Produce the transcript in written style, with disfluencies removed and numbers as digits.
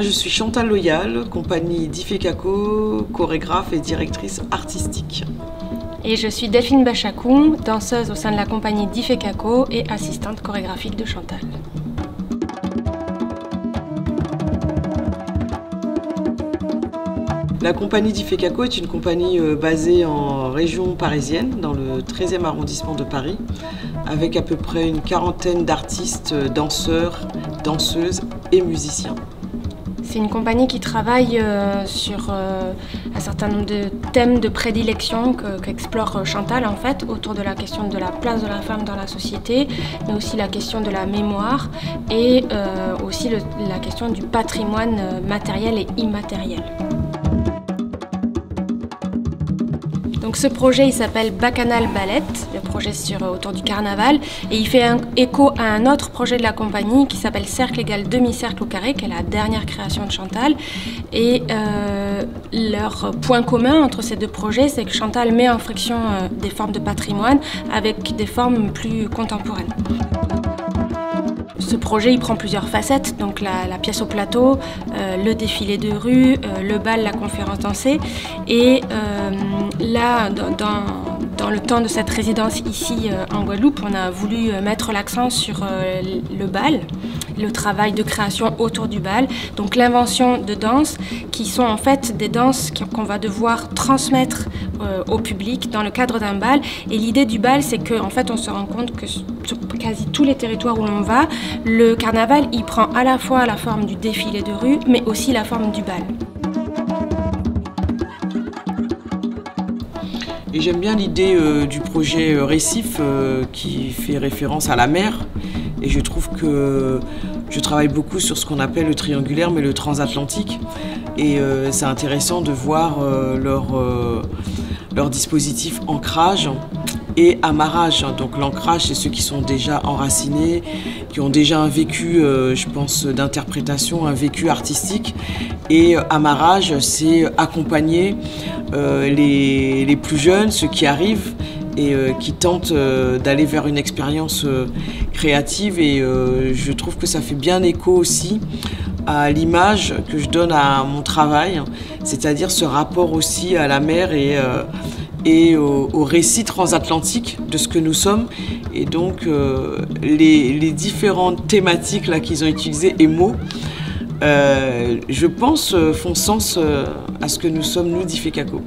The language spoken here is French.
Moi je suis Chantal Loyal, compagnie d'Ifekako, chorégraphe et directrice artistique. Et je suis Delphine Bachakoum, danseuse au sein de la compagnie d'Ifekako et assistante chorégraphique de Chantal. La compagnie d'Ifekako est une compagnie basée en région parisienne, dans le 13e arrondissement de Paris, avec à peu près une quarantaine d'artistes, danseurs, danseuses et musiciens. C'est une compagnie qui travaille sur un certain nombre de thèmes de prédilection qu'explore Chantal en fait, autour de la question de la place de la femme dans la société, mais aussi la question de la mémoire et aussi la question du patrimoine matériel et immatériel. Donc ce projet il s'appelle Bacchanal Ballet, le projet autour du carnaval, et il fait écho à un autre projet de la compagnie qui s'appelle Cercle égale demi-cercle au carré, qui est la dernière création de Chantal. Et leur point commun entre ces deux projets, c'est que Chantal met en friction des formes de patrimoine avec des formes plus contemporaines. Ce projet il prend plusieurs facettes, donc la pièce au plateau, le défilé de rue, le bal, la conférence dansée. Et là, dans le temps de cette résidence ici en Guadeloupe, on a voulu mettre l'accent sur le bal, le travail de création autour du bal, donc l'invention de danses qui sont en fait des danses qu'on va devoir transmettre au public dans le cadre d'un bal. Et l'idée du bal, c'est qu'en fait on se rend compte que sur quasi tous les territoires où l'on va, le carnaval il prend à la fois la forme du défilé de rue mais aussi la forme du bal. Et j'aime bien l'idée du projet Récif qui fait référence à la mer. Et je trouve que je travaille beaucoup sur ce qu'on appelle le triangulaire, mais le transatlantique. Et c'est intéressant de voir leur dispositif ancrage et amarrage. Donc l'ancrage, c'est ceux qui sont déjà enracinés, qui ont déjà un vécu, je pense, d'interprétation, un vécu artistique. Et amarrage, c'est accompagner les plus jeunes, ceux qui arrivent et qui tentent d'aller vers une expérience créative. Et je trouve que ça fait bien écho aussi à l'image que je donne à mon travail, c'est-à-dire ce rapport aussi à la mer et au récit transatlantique de ce que nous sommes. Et donc les différentes thématiques là qu'ils ont utilisées et mots, je pense, font sens à ce que nous sommes, nous, d'Ifekako.